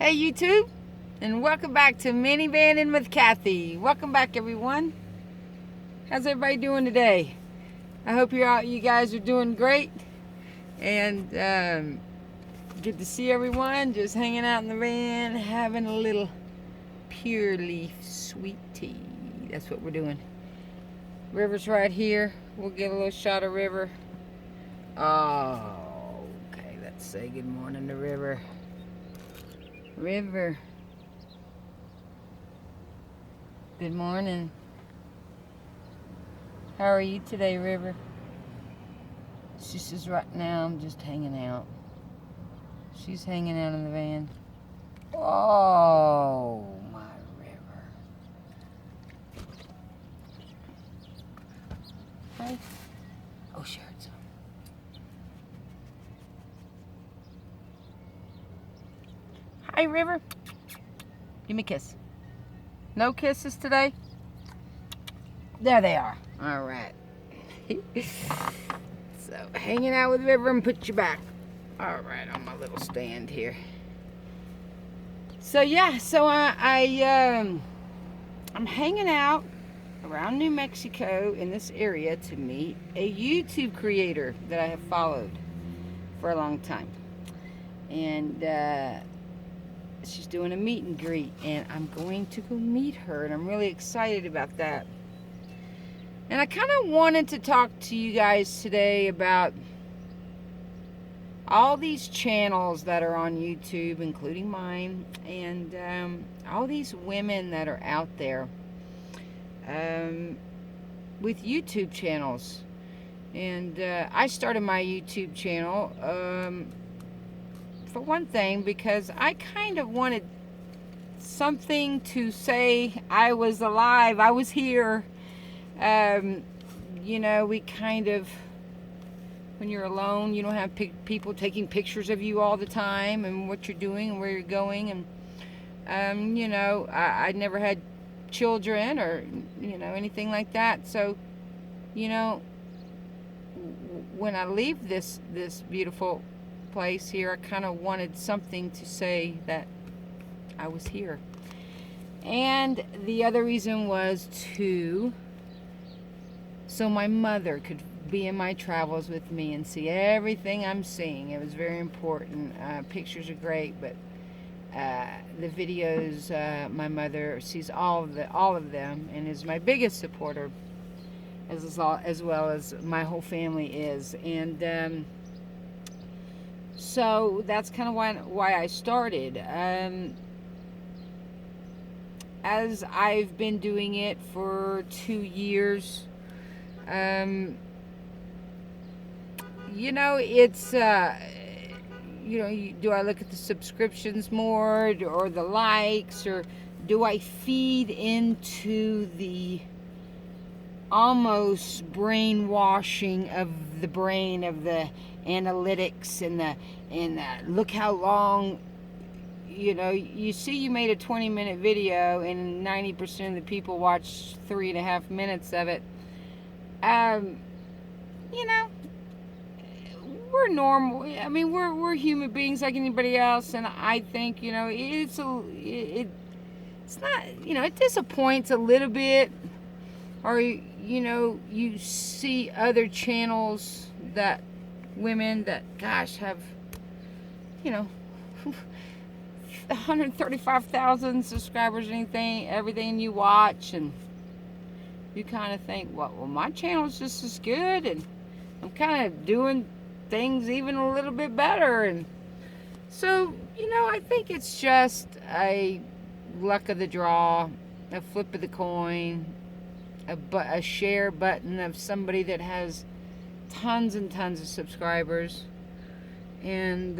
Hey YouTube, and welcome back to Minivanning with Kathy. Welcome back, everyone. How's everybody doing today? I hope you guys are doing great, and good to see everyone. Just hanging out in the van, having a little pure leaf sweet tea. That's what we're doing. River's right here. We'll get a little shot of River. Oh, okay. Let's say good morning to River. River. Good morning. How are you today, River? She says right now I'm just hanging out. She's hanging out in the van. Oh, my River. Hi. Oh, she heard some. Hi, River. Give me a kiss. No kisses today? There they are. All right. So, hanging out with River and put you back. All right, on my little stand here. So, yeah, I'm hanging out around New Mexico in this area to meet a YouTube creator that I have followed for a long time. And, she's doing a meet and greet, and I'm going to go meet her, and I'm really excited about that. And I kind of wanted to talk to you guys today about all these channels that are on YouTube, including mine, and all these women that are out there with YouTube channels. And I started my YouTube channel for one thing, because I kind of wanted something to say I was alive, I was here. You know, we kind of, when you're alone, you don't have people taking pictures of you all the time and what you're doing and where you're going. And, you know, I never had children or, you know, anything like that. So, you know, when I leave this beautiful place here, I kind of wanted something to say that I was here. And the other reason was so my mother could be in my travels with me and see everything I'm seeing. It was very important. Pictures are great, but the videos, my mother sees all of them and is my biggest supporter, as well as my whole family is. And so that's kind of why I started. As I've been doing it for 2 years, you know, it's, you know, do I look at the subscriptions more or the likes, or do I feed into the almost brainwashing of the brain, of the analytics and the look how long, you know, you see you made a 20-minute video and 90% of the people watch 3.5 minutes of it. You know, we're normal. I mean, we're human beings like anybody else, and I think, you know, it's not, you know, it disappoints a little bit, or, you know, you see other channels that women that, gosh, have, you know, 135,000 subscribers, everything you watch, and you kind of think, well, my channel's just as good, and I'm kind of doing things even a little bit better. And so, you know, I think it's just a luck of the draw, a flip of the coin, a share button of somebody that has tons and tons of subscribers. And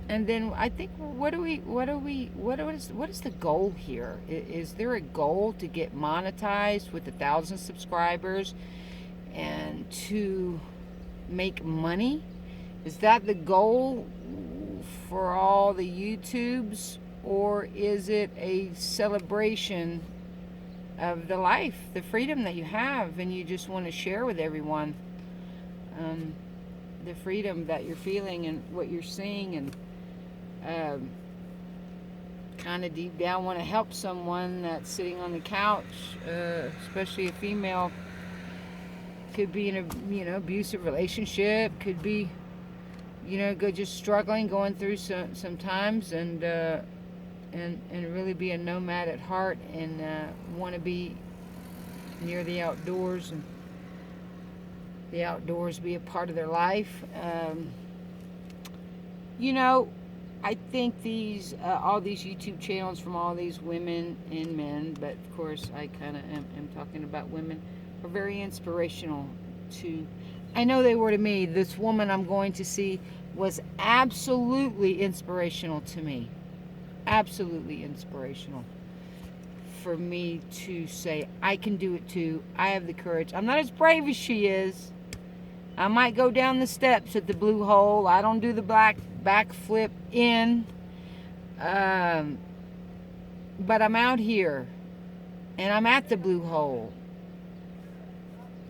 then I think, what is the goal here? Is there a goal to get monetized with 1,000 subscribers and to make money? Is that the goal for all the YouTubes, or is it a celebration of the life, the freedom that you have, and you just want to share with everyone? the freedom that you're feeling and what you're seeing, and kind of deep down want to help someone that's sitting on the couch, especially a female. Could be in a abusive relationship, could be just struggling, going through some times, and really be a nomad at heart, and want to be near the outdoors, and the outdoors be a part of their life. I think all these YouTube channels from all these women and men, but of course I kind of am talking about women, are very inspirational to. I know they were to me. This woman I'm going to see was absolutely inspirational to me. Absolutely inspirational for me to say, I can do it too. I have the courage. I'm not as brave as she is. I might go down the steps at the blue hole. I don't do the backflip in. But I'm out here, and I'm at the blue hole.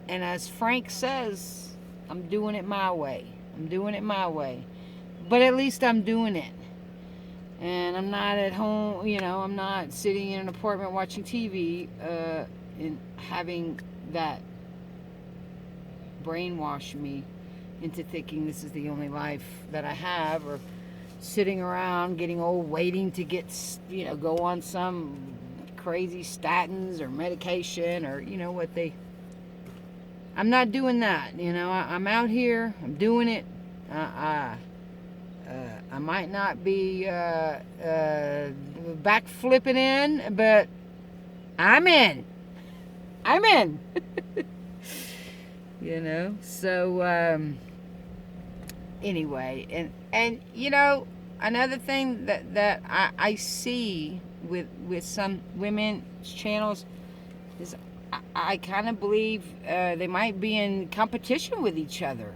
And as Frank says, I'm doing it my way. I'm doing it my way. But at least I'm doing it. And I'm not at home, I'm not sitting in an apartment watching TV and having that brainwash me into thinking this is the only life that I have, or sitting around getting old waiting to get, go on some crazy statins or medication, or what they. I'm not doing that. I'm out here. I'm doing it. I might not be backflipping in, but I'm in. I'm in. So anyway, and another thing that I see with some women's channels is I kind of believe they might be in competition with each other.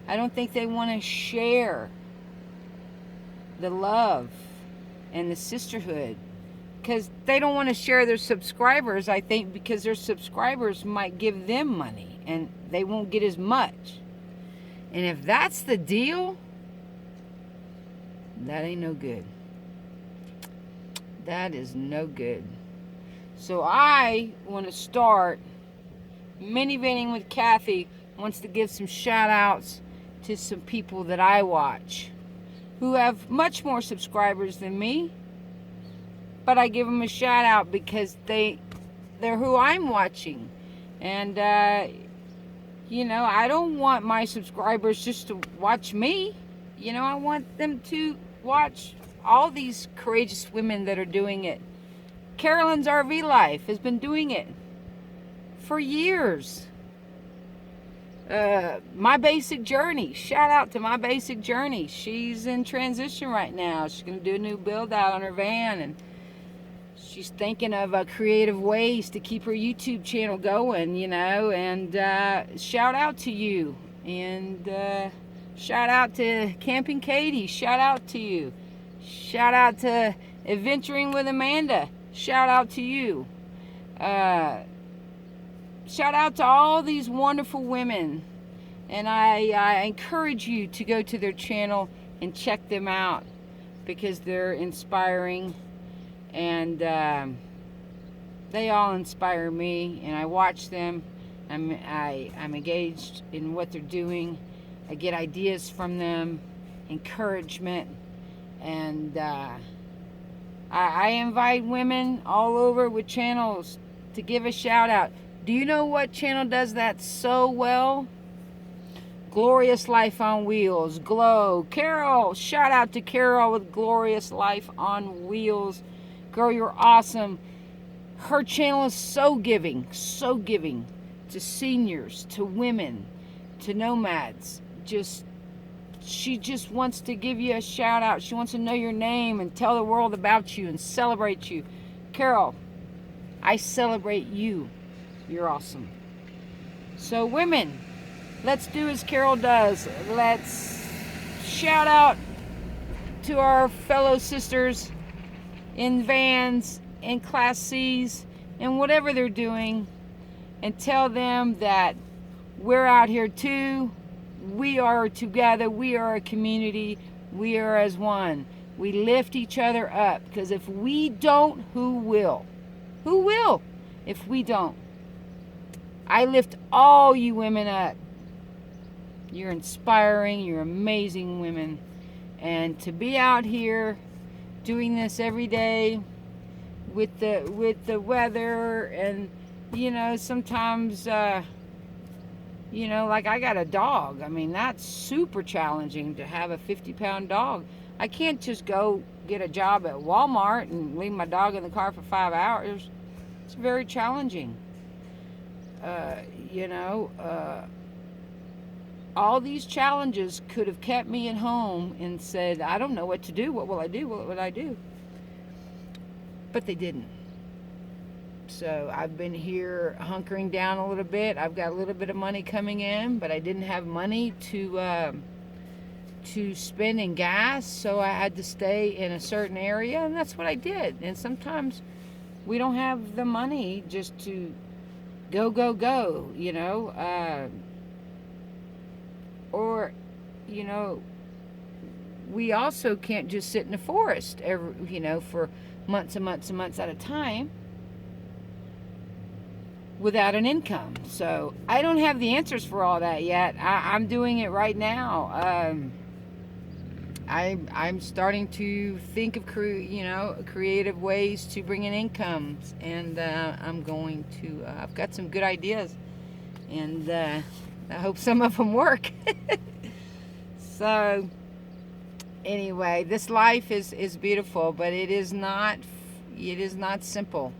I don't think they want to share the love and the sisterhood, because they don't want to share their subscribers, I think, because their subscribers might give them money and they won't get as much. And if that's the deal, that ain't no good. That is no good. So I want to start. Minivanning with Kathy wants to give some shout outs to some people that I watch who have much more subscribers than me, but I give them a shout out because they're who I'm watching. And I don't want my subscribers just to watch me. I want them to watch all these courageous women that are doing it. Carolyn's RV Life has been doing it for years. My Basic Journey. Shout out to My Basic Journey. She's in transition right now. She's going to do a new build out on her van, and she's thinking of creative ways to keep her YouTube channel going, and shout out to you. And shout out to Camping Katie. Shout out to you. Shout out to Adventuring with Amanda. Shout out to you. Shout out to all these wonderful women, and I encourage you to go to their channel and check them out, because they're inspiring, and they all inspire me, and I watch them. I'm engaged in what they're doing. I get ideas from them, encouragement, and I invite women all over with channels to give a shout out. Do you know what channel does that so well? Glorious Life on Wheels. Glow. Carol. Shout out to Carol with Glorious Life on Wheels. Girl, you're awesome. Her channel is so giving to seniors, to women, to nomads. She just wants to give you a shout out. She wants to know your name and tell the world about you and celebrate you. Carol, I celebrate you. You're awesome. So women, let's do as Carol does. Let's shout out to our fellow sisters in vans, in Class C's, and whatever they're doing, and tell them that we're out here too. we are together. We are a community. We are as one. We lift each other up, because if we don't, who will? Who will if we don't? I lift all you women up. You're inspiring. You're amazing women. And to be out here doing this every day with the weather, and sometimes like I got a dog. I mean, that's super challenging to have a 50-pound dog. I can't just go get a job at Walmart and leave my dog in the car for 5 hours. It's very challenging. All these challenges could have kept me at home and said, I don't know what to do. What will I do? What would I do? But they didn't. So I've been here hunkering down a little bit. I've got a little bit of money coming in, but I didn't have money to spend in gas, so I had to stay in a certain area, and that's what I did. And sometimes we don't have the money just to go, or we also can't just sit in the forest for months and months and months at a time without an income. So I don't have the answers for all that yet. I'm doing it right now. I'm starting to think of creative ways to bring in incomes, and I'm going to I've got some good ideas, and I hope some of them work. So anyway, this life is beautiful, but it is not simple,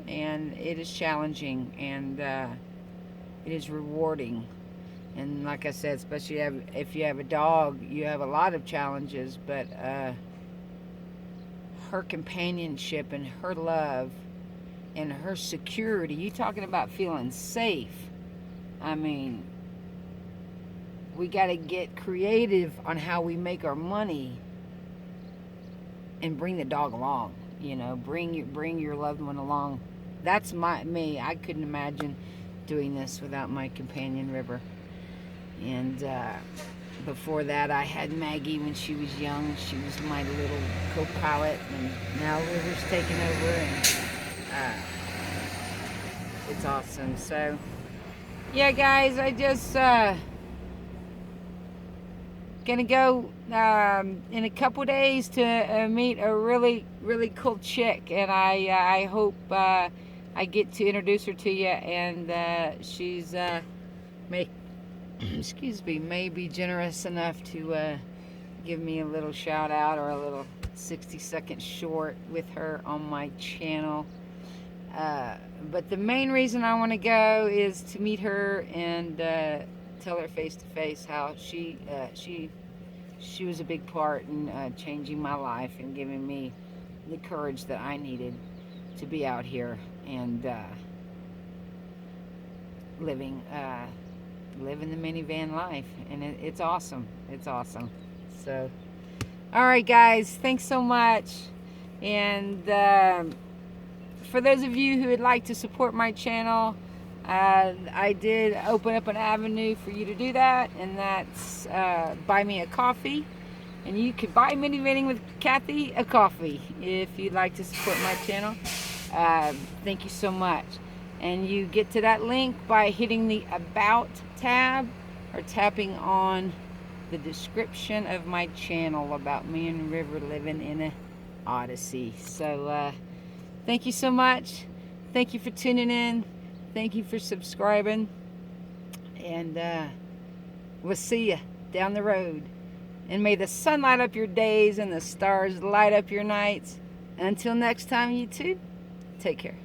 and it is challenging, and it is rewarding. And like I said, especially if you have a dog, you have a lot of challenges, but her companionship and her love and her security, you talking about feeling safe. I mean, we got to get creative on how we make our money and bring the dog along. Bring your loved one along. That's me. I couldn't imagine doing this without my companion, River. And before that, I had Maggie when she was young. She was my little co-pilot, and now River's taken over, and it's awesome. So, yeah, guys, I just gonna go in a couple days to meet a really, really cool chick, and I hope I get to introduce her to you, and she's may be generous enough to give me a little shout out or a little 60-second short with her on my channel. But the main reason I want to go is to meet her and tell her face to face how she was a big part in changing my life and giving me the courage that I needed to be out here and living the minivan life, and it's awesome. It's awesome. So, all right, guys, thanks so much. And for those of you who would like to support my channel, I did open up an avenue for you to do that, and that's buy me a coffee. And you could buy Minivanning with Kathy a coffee if you'd like to support my channel. Thank you so much. And you get to that link by hitting the About tab or tapping on the description of my channel about me and River living in a Odyssey. So thank you so much. Thank you for tuning in. Thank you for subscribing. And we'll see you down the road. And may the sun light up your days and the stars light up your nights. Until next time, you two, take care.